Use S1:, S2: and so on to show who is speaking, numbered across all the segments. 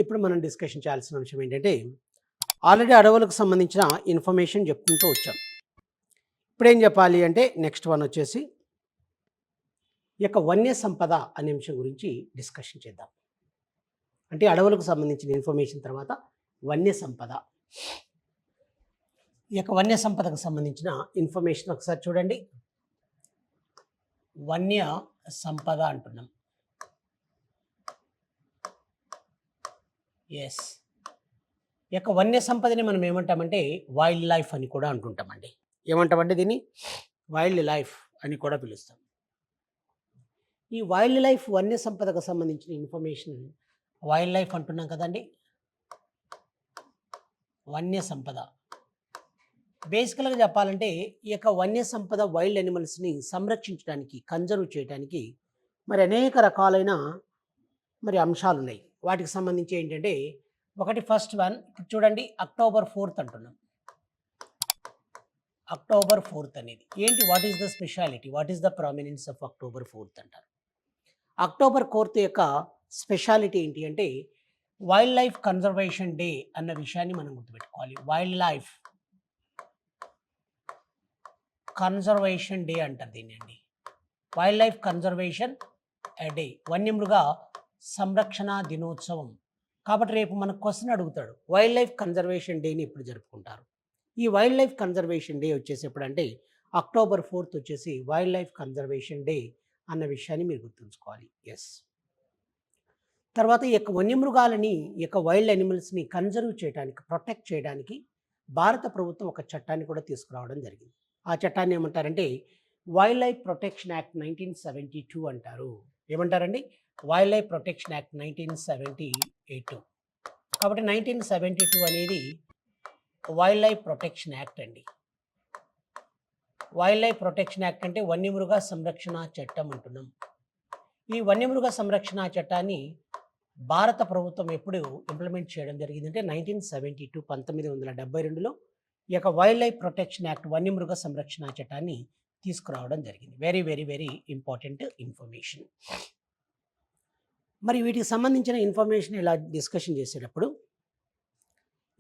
S1: ఇప్పుడు మనం డిస్కషన్ చేయాల్సిన అంశం ఏంటంటే, ఆల్రెడీ అడవులకు సంబంధించిన ఇన్ఫర్మేషన్ చెప్పుకుంటూ వచ్చాం. ఇప్పుడేం చెప్పాలి అంటే నెక్స్ట్ వన్ వచ్చేసి, ఈ యొక్క వన్య సంపద అనే అంశం గురించి డిస్కషన్ చేద్దాం. అంటే అడవులకు సంబంధించిన ఇన్ఫర్మేషన్ తర్వాత వన్య సంపద. ఈ యొక్క వన్య సంపదకు సంబంధించిన ఇన్ఫర్మేషన్ ఒకసారి చూడండి. వన్య సంపద అంటున్నాం. ఎస్, ఈ యొక్క వన్య సంపదని మనం ఏమంటామంటే వైల్డ్ లైఫ్ అని కూడా అంటుంటామండి. ఏమంటామంటే దీన్ని వైల్డ్ లైఫ్ అని కూడా పిలుస్తాం. ఈ వైల్డ్ లైఫ్ వన్య సంపదకు సంబంధించిన ఇన్ఫర్మేషన్ వైల్డ్ లైఫ్ అంటున్నాం కదండి. వన్య సంపద బేసికల్గా చెప్పాలంటే ఈ యొక్క వన్య సంపద వైల్డ్ యానిమల్స్ని సంరక్షించడానికి, కన్జర్వ్ చేయడానికి మరి అనేక రకాలైన మరి అంశాలు ఉన్నాయి. వాటికి సంబంధించి ఏంటంటే ఒకటి ఫస్ట్ వన్ ఇప్పుడు చూడండి, October 4th అంటున్నాం. October 4th అనేది ఏంటి? What is the speciality, what is the prominence of October 4th అంటారు. October 4th యొక్క స్పెషాలిటీ ఏంటి అంటే వైల్డ్ లైఫ్ కన్జర్వేషన్ డే అన్న విషయాన్ని మనం గుర్తుపెట్టుకోవాలి. వైల్డ్ లైఫ్ కన్జర్వేషన్ డే అంటారు దీన్ని అండి. వైల్డ్ లైఫ్ కన్జర్వేషన్ డే, వన్యమృగ సంరక్షణ దినోత్సవం. కాబట్టి రేపు మనకు క్వశ్చన్ అడుగుతాడు, వైల్డ్ లైఫ్ కన్జర్వేషన్ డేని ఎప్పుడు జరుపుకుంటారు? ఈ వైల్డ్ లైఫ్ కన్జర్వేషన్ డే వచ్చేసి ఎప్పుడంటే October 4th వచ్చేసి వైల్డ్ లైఫ్ కన్జర్వేషన్ డే అన్న విషయాన్ని మీరు గుర్తుంచుకోవాలి. ఎస్, తర్వాత ఈ యొక్క వన్యమృగాలని, ఈ యొక్క వైల్డ్ యానిమల్స్ని కన్జర్వ్ చేయడానికి, ప్రొటెక్ట్ చేయడానికి భారత ప్రభుత్వం ఒక చట్టాన్ని కూడా తీసుకురావడం జరిగింది. ఆ చట్టాన్ని ఏమంటారంటే వైల్డ్ లైఫ్ ప్రొటెక్షన్ యాక్ట్ 1972 అంటారు. ఏమంటారండి? Wild life protection act 1972. కాబట్టి 1972 అనేది వైల్డ్ లైఫ్ ప్రొటెక్షన్ యాక్ట్ అండి. వైల్డ్ లైఫ్ ప్రొటెక్షన్ యాక్ట్ అంటే వన్యమృగ సంరక్షణ చట్టం అంటున్నాం. ఈ వన్యమృగ సంరక్షణ చట్టాన్ని భారత ప్రభుత్వం ఎప్పుడు ఇంప్లిమెంట్ చేయడం జరిగిందంటే 1972, 1972లో ఈ యొక్క వైల్డ్ లైఫ్ ప్రొటెక్షన్ యాక్ట్, వన్యమృగ సంరక్షణ చట్టాన్ని తీసుకురావడం జరిగింది. Very very very important information. మరి వీటికి సంబంధించిన ఇన్ఫర్మేషన్ ఇలా డిస్కషన్ చేసేటప్పుడు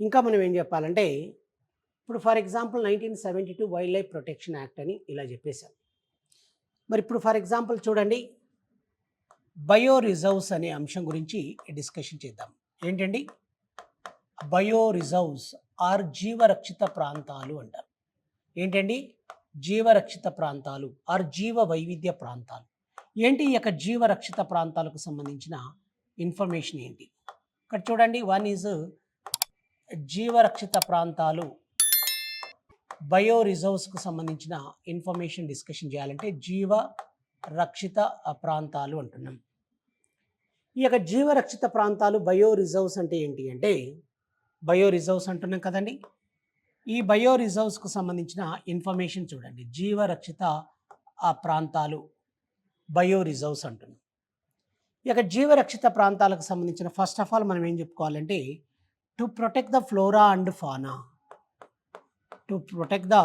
S1: ఇంకా మనం ఏం చెప్పాలంటే, ఇప్పుడు for example 1972 wild life protection act అని ఇలా చెప్పేశాం. మరి ఇప్పుడు ఫర్ ఎగ్జాంపుల్ చూడండి, బయో రిజర్వ్స్ అనే అంశం గురించి డిస్కషన్ చేద్దాం. ఏంటండి? బయో రిజర్వ్స్ ఆర్ జీవరక్షిత ప్రాంతాలు అంటారు. ఏంటండి? జీవరక్షిత ప్రాంతాలు ఆర్ జీవ వైవిధ్య ప్రాంతాలు. ఏంటి ఈ యొక్క జీవరక్షిత ప్రాంతాలకు సంబంధించిన ఇన్ఫర్మేషన్ ఏంటి? ఇక్కడ చూడండి, వన్ ఈజ్ జీవరక్షిత ప్రాంతాలు. బయో రిజర్వ్స్కు సంబంధించిన ఇన్ఫర్మేషన్ డిస్కషన్ చేయాలంటే జీవ రక్షిత ప్రాంతాలు అంటున్నాం. ఈ యొక్క జీవరక్షిత ప్రాంతాలు, బయో రిజర్వ్స్ అంటే ఏంటి అంటే, బయో రిజర్వ్స్ అంటున్నాం కదండి. ఈ బయో రిజర్వ్స్కు సంబంధించిన ఇన్ఫర్మేషన్ చూడండి. జీవరక్షిత ప్రాంతాలు, బయో రిజర్వ్స్ అంటున్నాం. ఈ యొక్క జీవరక్షిత ప్రాంతాలకు సంబంధించిన ఫస్ట్ ఆఫ్ ఆల్ మనం ఏం చెప్పుకోవాలంటే, to protect the flora and fauna. To protect the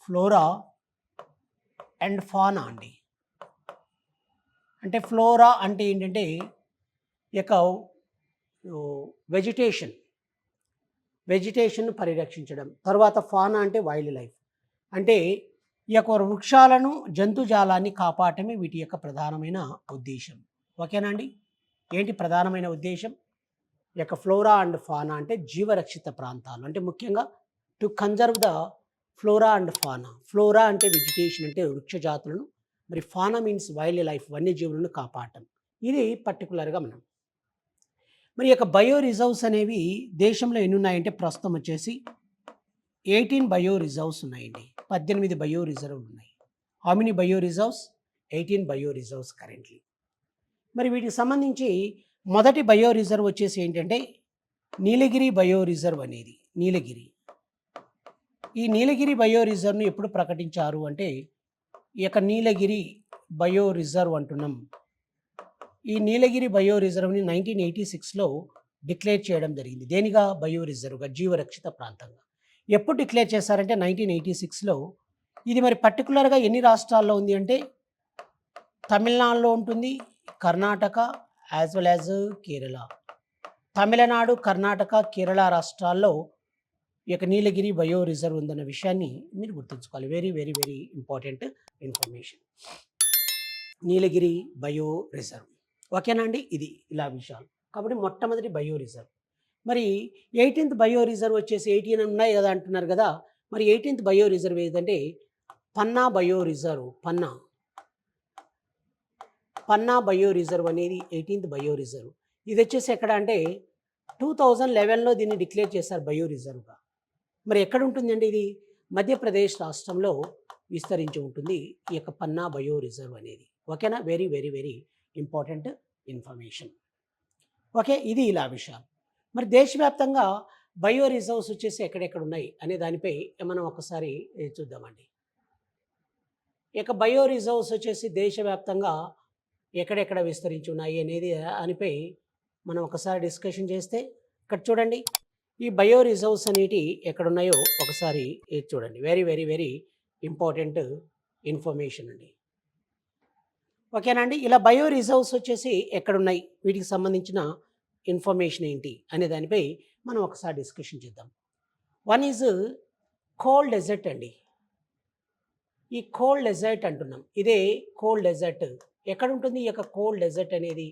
S1: flora and fauna అండి. అంటే ఫ్లోరా అంటే ఏంటంటే ఈ యొక్క వెజిటేషన్ పరిరక్షించడం. తర్వాత ఫానా అంటే వైల్డ్ లైఫ్, అంటే ఈ యొక్క వృక్షాలను, జంతుజాలాన్ని కాపాడటమే వీటి యొక్క ప్రధానమైన ఉద్దేశం. ఓకేనా అండి? ఏంటి ప్రధానమైన ఉద్దేశం? ఈ యొక్క ఫ్లోరా అండ్ ఫానా అంటే జీవరక్షిత ప్రాంతాలు, అంటే ముఖ్యంగా to conserve the flora and fauna. Flora అంటే వెజిటేషన్, అంటే వృక్ష జాతులను, మరి ఫానా మీన్స్ వైల్డ్ లైఫ్, వన్యజీవులను కాపాడటం. ఇది పర్టికులర్గా మనం. మరి యొక్క బయో రిజర్వ్స్ అనేవి దేశంలో ఎన్ని ఉన్నాయంటే ప్రస్తుతం వచ్చేసి 18 బయో రిజర్వ్స్ ఉన్నాయండి. 18 బయో రిజర్వ్లు ఉన్నాయి. How many bio reserves? 18 bio reserves currently. మరి వీటికి సంబంధించి మొదటి బయో రిజర్వ్ వచ్చేసి ఏంటంటే నీలగిరి బయో రిజర్వ్ అనేది. నీలగిరి, ఈ నీలగిరి బయో రిజర్వ్ని ఎప్పుడు ప్రకటించారు అంటే, ఈ యొక్క నీలగిరి బయో రిజర్వ్ అంటున్నాం. ఈ నీలగిరి బయో రిజర్వ్ని 1986లో డిక్లేర్ చేయడం జరిగింది. దేనిగా? బయో రిజర్వ్గా, జీవరక్షిత ప్రాంతంగా. ఎప్పుడు డిక్లేర్ చేశారంటే 1986లో. ఇది మరి పర్టికులర్గా ఎన్ని రాష్ట్రాల్లో ఉంది అంటే తమిళనాడులో ఉంటుంది, Karnataka as well as Kerala. Tamil Nadu, Karnataka, Kerala రాష్ట్రాల్లో ఈ యొక్క నీలగిరి బయో రిజర్వ్ ఉందన్న విషయాన్ని మీరు గుర్తుంచుకోవాలి. Very very very important information. Nilgiri bio reserve. ఓకేనా అండి? ఇది ఇలా విషయాలు. కాబట్టి మొట్టమొదటి బయో రిజర్వ్. మరి 18th బయో రిజర్వ్ వచ్చేసి 18 ఉన్నాయి కదా అంటున్నారు కదా. మరి 18th బయో రిజర్వ్ ఏదంటే పన్నా బయో రిజర్వ్. పన్నా బయో రిజర్వ్ అనేది 18th బయో రిజర్వ్. ఇది వచ్చేసి ఎక్కడ అంటే 2011లో దీన్ని డిక్లేర్ చేశారు బయో రిజర్వ్గా. మరి ఎక్కడ ఉంటుందండి ఇది? మధ్యప్రదేశ్ రాష్ట్రంలో విస్తరించి ఉంటుంది ఈ యొక్క పన్నా బయో రిజర్వ్ అనేది. ఓకేనా? Very very very important information. Okay, ఇది ఇలా విషయాలు. మరి దేశవ్యాప్తంగా బయో రిజర్వ్స్ వచ్చేసి ఎక్కడెక్కడ ఉన్నాయి అనే దానిపై మనం ఒకసారి చూద్దామండి. ఇక బయో రిజర్వ్స్ వచ్చేసి దేశవ్యాప్తంగా ఎక్కడెక్కడ విస్తరించి ఉన్నాయి అనేది దానిపై మనం ఒకసారి డిస్కషన్ చేస్తే ఇక్కడ చూడండి, ఈ బయో రిజర్వ్స్ అనేటి ఎక్కడున్నాయో ఒకసారి చూడండి. Very very very important information అండి. ఓకేనా అండి? ఇలా బయో రిజర్వ్స్ వచ్చేసి ఎక్కడున్నాయి, వీటికి సంబంధించిన ఇన్ఫర్మేషన్ ఏంటి అనే దానిపై మనం ఒకసారి డిస్కషన్ చేద్దాం. వన్ ఈజ్ కోల్డ్ డెజర్ట్ అండి. ఈ కోల్డ్ డెజర్ట్ అంటున్నాం. ఇదే కోల్డ్ డెజర్ట్ ఎక్కడ ఉంటుంది? ఈ యొక్క కోల్డ్ డెజర్ట్ అనేది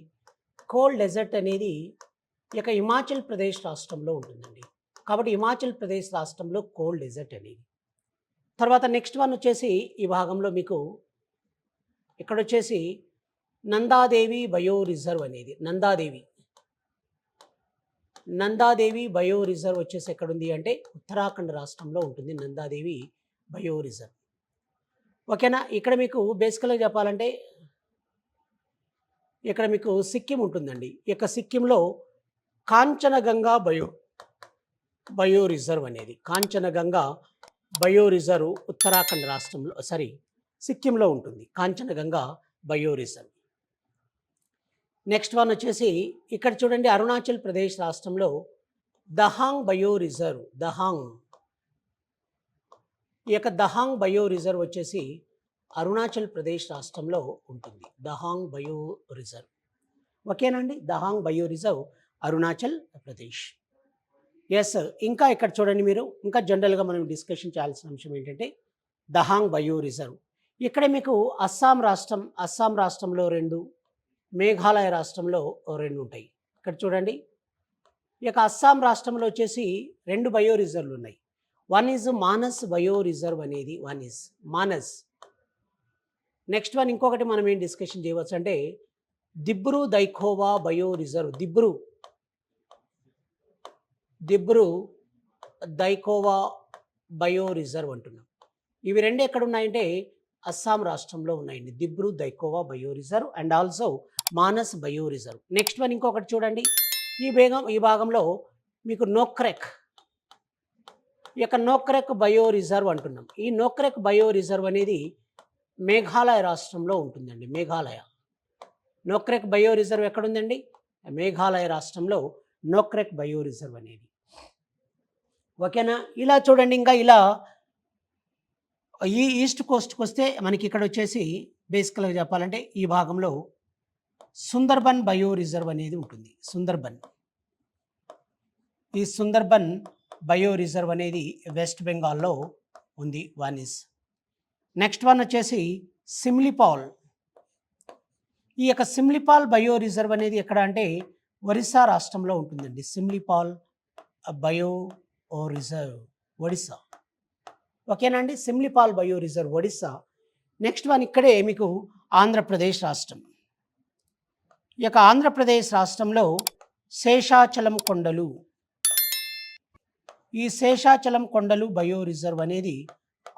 S1: ఈ యొక్క హిమాచల్ ప్రదేశ్ రాష్ట్రంలో ఉంటుందండి. కాబట్టి హిమాచల్ ప్రదేశ్ రాష్ట్రంలో కోల్డ్ డెజర్ట్ అనేది. తర్వాత నెక్స్ట్ వన్ వచ్చేసి ఈ భాగంలో మీకు ఇక్కడ వచ్చేసి నందాదేవి బయో రిజర్వ్ అనేది. నందాదేవి బయో రిజర్వ్ వచ్చేసి ఎక్కడుంది అంటే ఉత్తరాఖండ్ రాష్ట్రంలో ఉంటుంది నందాదేవి బయో రిజర్వ్. ఓకేనా? ఇక్కడ మీకు బేసికల్గా చెప్పాలంటే ఇక్కడ మీకు సిక్కిం ఉంటుందండి. ఈ యొక్క సిక్కింలో కాంచనగంగా బయో రిజర్వ్ అనేది. కాంచనగంగా బయో రిజర్వ్ ఉత్తరాఖండ్ రాష్ట్రంలో సిక్కింలో ఉంటుంది Kanchenjunga bio reserve. Next one వచ్చేసి ఇక్కడ చూడండి, అరుణాచల్ ప్రదేశ్ రాష్ట్రంలో దహాంగ్ బయో రిజర్వ్. ఈ యొక్క దహాంగ్ బయో రిజర్వ్ వచ్చేసి అరుణాచల్ ప్రదేశ్ రాష్ట్రంలో ఉంటుంది. Dehang bio reserve. ఓకేనండి? Dehang bio reserve Arunachal Pradesh. Yes. ఇంకా ఇక్కడ చూడండి మీరు, ఇంకా జనరల్గా మనం డిస్కషన్ చేయాల్సిన అంశం ఏంటంటే దహాంగ్ బయో రిజర్వ్. ఇక్కడ మీకు అస్సాం రాష్ట్రంలో 2, మేఘాలయ రాష్ట్రంలో 2 ఉంటాయి. ఇక్కడ చూడండి, ఈ యొక్క అస్సాం రాష్ట్రంలో వచ్చేసి 2 బయో రిజర్వ్లు ఉన్నాయి. One is Manas bio reserve అనేది. One is Manas. Next one ఇంకొకటి మనం ఏం డిస్కషన్ చేయవచ్చు అంటే Dibru Daikhowa bio reserve. Dibru Daikhowa bio reserve అంటున్నాం. ఇవి 2 ఎక్కడ ఉన్నాయంటే అస్సాం రాష్ట్రంలో ఉన్నాయండి. Dibru Daikhowa bio reserve and also Manas bio reserve. Next one ఇంకొకటి చూడండి, ఈ భాగంలో మీకు నోక్రెక్. ఈ యొక్క నోక్రెక్ బయో రిజర్వ్ అంటున్నాం. ఈ నోక్రెక్ బయో రిజర్వ్ అనేది మేఘాలయ రాష్ట్రంలో ఉంటుందండి. నోక్రెక్ బయో రిజర్వ్ ఎక్కడుందండి? మేఘాలయ రాష్ట్రంలో నోక్రెక్ బయో రిజర్వ్ అనేది. ఓకేనా? ఇలా చూడండి, ఇంకా ఇలా ఈ ఈస్ట్ కోస్ట్కి వస్తే మనకి ఇక్కడ వచ్చేసి బేసికల్గా చెప్పాలంటే ఈ భాగంలో సుందర్బన్ బయో రిజర్వ్ అనేది ఉంటుంది. ఈ సుందర్బన్ బయో రిజర్వ్ అనేది వెస్ట్ బెంగాల్లో ఉంది. One is. నెక్స్ట్ వన్ వచ్చేసి సిమ్లిపాల్. ఈ యొక్క సిమ్లిపాల్ బయో రిజర్వ్ అనేది ఎక్కడ అంటే ఒరిస్సా రాష్ట్రంలో ఉంటుందండి. Simlipal bio reserve Odisha. ఓకేనండి? Simlipal bio reserve Odisha. Next one ఇక్కడే మీకు ఆంధ్రప్రదేశ్ రాష్ట్రం. ఈ యొక్క ఆంధ్రప్రదేశ్ రాష్ట్రంలో శేషాచలం కొండలు. ఈ శేషాచలం కొండలు బయో రిజర్వ్ అనేది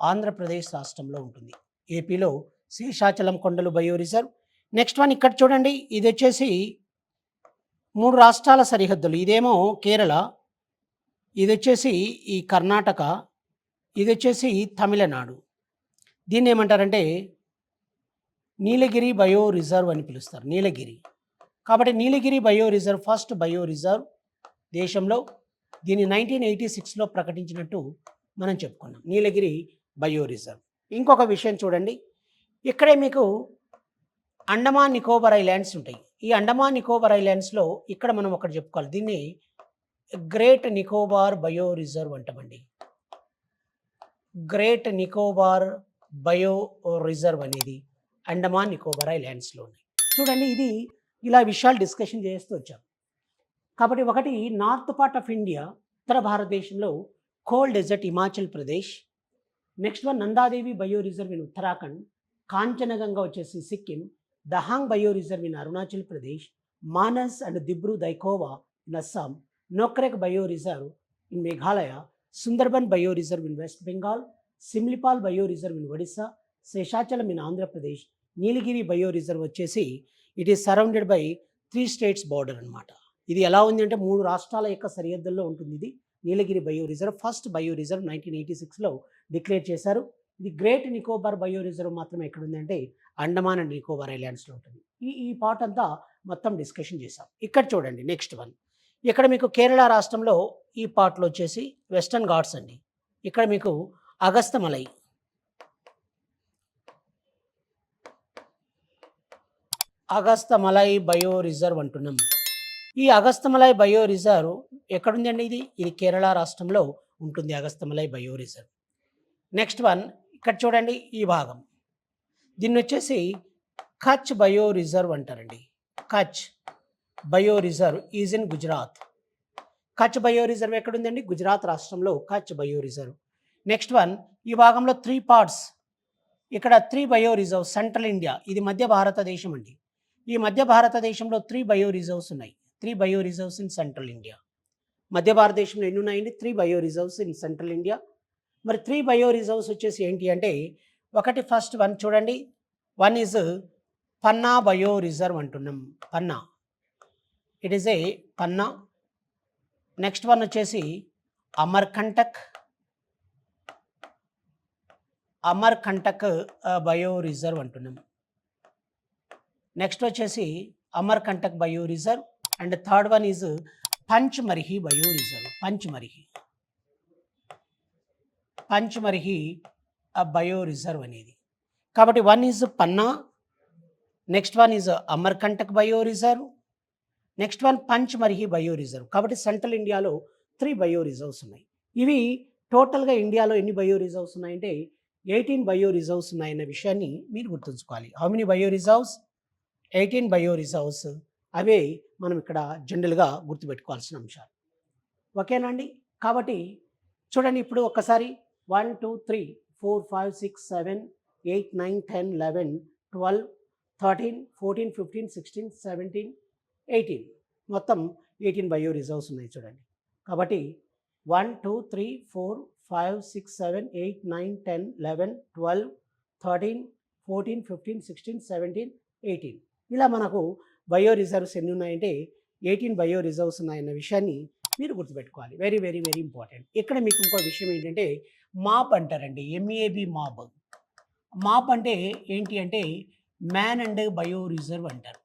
S1: ఆంధ్రప్రదేశ్ రాష్ట్రంలో ఉంటుంది. ఏపీలో శేషాచలం కొండలు బయో రిజర్వ్. నెక్స్ట్ వన్ ఇక్కడ చూడండి, ఇది వచ్చేసి 3 రాష్ట్రాల సరిహద్దులు. ఇదేమో కేరళ, ఇది వచ్చేసి ఈ కర్ణాటక, ఇది వచ్చేసి తమిళనాడు. దీన్ని ఏమంటారంటే నీలగిరి బయో రిజర్వ్ అని పిలుస్తారు. నీలగిరి. కాబట్టి Nilgiri bio reserve first bio reserve దేశంలో. దీన్ని 1986లో ప్రకటించినట్టు మనం చెప్పుకున్నాం. Nilgiri bio reserve. ఇంకొక విషయం చూడండి, ఇక్కడే మీకు అండమాన్ నికోబార్ ఐలాండ్స్ ఉంటాయి. ఈ అండమాన్ నికోబార్ ఐలాండ్స్లో ఇక్కడ మనం ఒకటి చెప్పుకోవాలి, దీన్ని గ్రేట్ నికోబార్ బయో రిజర్వ్ అంటామండి. గ్రేట్ నికోబార్ బయో రిజర్వ్ అనేది అండమాన్ నికోబార్ ఐలాండ్స్లో ఉన్నాయి. చూడండి, ఇది ఇలా విషయాలు డిస్కషన్ చేస్తూ వచ్చాం. కాబట్టి ఒకటి నార్త్ పార్ట్ ఆఫ్ ఇండియా, ఉత్తర భారతదేశంలో cold desert Himachal Pradesh. Next one Nanda Devi bio reserve in Uttarakhand, Kanchenjunga వచ్చేసి Sikkim, Dehang bio reserve in Arunachal Pradesh, Manas and Dibru Daikhowa in Assam, Nokrek bio reserve in Meghalaya, Sundarban bio reserve in West Bengal, Simlipal bio reserve in Odisha, Seshachalam in Andhra Pradesh, Nilgiri bio reserve వచ్చేసి it is surrounded by 3 states border అనమాట. ఇది ఎలా ఉంది అంటే 3 రాష్ట్రాల యొక్క సరిహద్దుల్లో ఉంటుంది. ఇది Nilgiri bio reserve, first bio reserve 1986లో డిక్లేర్ చేశారు. ఇది గ్రేట్ నికోబార్ బయో రిజర్వ్ మాత్రమే ఎక్కడ ఉందంటే అండమాన్ అండ్ నికోబార్ ఐలాండ్స్లో ఉంటుంది. ఈ పార్ట్ అంతా మొత్తం డిస్కషన్ చేశాం. ఇక్కడ చూడండి నెక్స్ట్ వన్, ఇక్కడ మీకు కేరళ రాష్ట్రంలో ఈ పార్ట్లో వచ్చేసి వెస్టర్న్ ఘాట్స్ అండి. ఇక్కడ మీకు అగస్తమలై, అగస్తమలై బయో రిజర్వ్ అంటున్నాం. ఈ అగస్తమలై బయో రిజర్వ్ ఎక్కడుందండి? ఇది కేరళ రాష్ట్రంలో ఉంటుంది Agasthyamalai bio reserve. Next one ఇక్కడ చూడండి, ఈ భాగం దీన్ని వచ్చేసి కచ్ బయో రిజర్వ్ అంటారండి. Kutch bio reserve is in Gujarat. Kutch bio reserve ఎక్కడుందండి? గుజరాత్ రాష్ట్రంలో Kutch bio reserve. Next one, ఈ భాగంలో 3 పార్ట్స్, ఇక్కడ 3 బయో రిజర్వ్ సెంట్రల్ ఇండియా, ఇది మధ్య భారతదేశం అండి. ఈ మధ్య భారతదేశంలో 3 బయో రిజర్వ్స్ ఉన్నాయి. 3 bio reserves in central India. మధ్య భారతదేశంలో ఎన్ని ఉన్నాయండి? 3 bio reserves in central India. మరి 3 బయో రిజర్వ్స్ వచ్చేసి ఏంటి అంటే, ఒకటి ఫస్ట్ వన్ చూడండి, one is Panna bio reserve అంటున్నాం. Panna, it is a Panna. Next one వచ్చేసి అమర్కంటక్, అమర్కంటక్ బయో రిజర్వ్ అంటున్నాం. నెక్స్ట్ వచ్చేసి Amarkantak bio reserve. And third one is Pachmarhi bio reserve. Pachmarhi, Pachmarhi bio reserve అనేది. కాబట్టి one is Panna, next one is Amarkantak bio reserve, next one Pachmarhi bio reserve. కాబట్టి central ఇండియాలో 3 bio reserves ఉన్నాయి. ఇవి టోటల్గా ఇండియాలో ఎన్ని బయో రిజర్వ్స్ ఉన్నాయంటే 18 బయో రిజర్వ్స్ ఉన్నాయన్న విషయాన్ని మీరు గుర్తుంచుకోవాలి. How many bio reserves? 18 bio reserves. అవే మనం ఇక్కడ జనరల్గా గుర్తుపెట్టుకోవాల్సిన అంశాలు. ఓకేనా అండి? కాబట్టి చూడండి, ఇప్పుడు ఒక్కసారి 1 2 3 4 5 6 7 8 9 10 11 12 13 14 15 16 17 18 మొత్తం 18 బయో రిజర్వ్స్ ఉన్నాయి చూడండి. కాబట్టి 1 2 3 4 5 6 7 8 9 10 11 12 13 14 15 16 17 18 ఇలా మనకు బయో రిజర్వ్స్ ఎన్ని ఉన్నాయంటే 18 బయో రిజర్వ్స్ ఉన్నాయన్న విషయాన్ని మీరు గుర్తుపెట్టుకోవాలి. Very very very important. ఇక్కడ మీకు ఇంకో విషయం ఏంటంటే మాప్ అంటారండి. MAB MOP. మాప్ అంటే ఏంటి అంటే మ్యాన్ అండ్ బయో రిజర్వ్ అంటారు.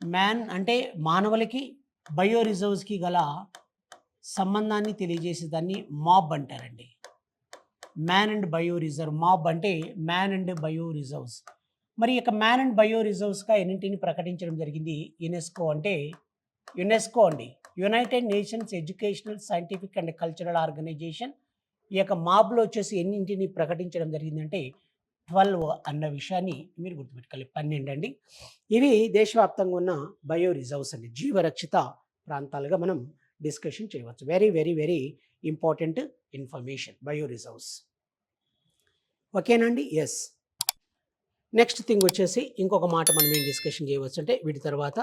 S1: మ్యాన్ అంటే మానవులకి బయో రిజర్వ్స్కి గల సంబంధాన్ని తెలియజేసేదాన్ని మాబ్ అంటారండి. Man and bio reserve. MAB అంటే మ్యాన్ అండ్ బయో రిజర్వ్స్. మరి ఇక మ్యాన్ అండ్ బయో రిజర్వ్స్గా ఎన్నింటిని ప్రకటించడం జరిగింది యునెస్కో అంటే, యునెస్కో అండి, United Nations Educational Scientific and Cultural Organization. ఈ యొక్క మాబ్లో వచ్చేసి ఎన్నింటిని ప్రకటించడం జరిగిందంటే 12 అన్న విషయాన్ని మీరు గుర్తుపెట్టుకోవాలి. 12 అండి. ఇవి దేశవ్యాప్తంగా ఉన్న బయో రిజర్వ్స్ అండి. జీవరక్షిత ప్రాంతాలుగా మనం డిస్కషన్ చేయవచ్చు. Very very very important information bio reserves. ఓకేనండి? ఎస్. నెక్స్ట్ థింగ్ వచ్చేసి ఇంకొక మాట మనం ఏం డిస్కషన్ చేయవచ్చు అంటే వీటి తర్వాత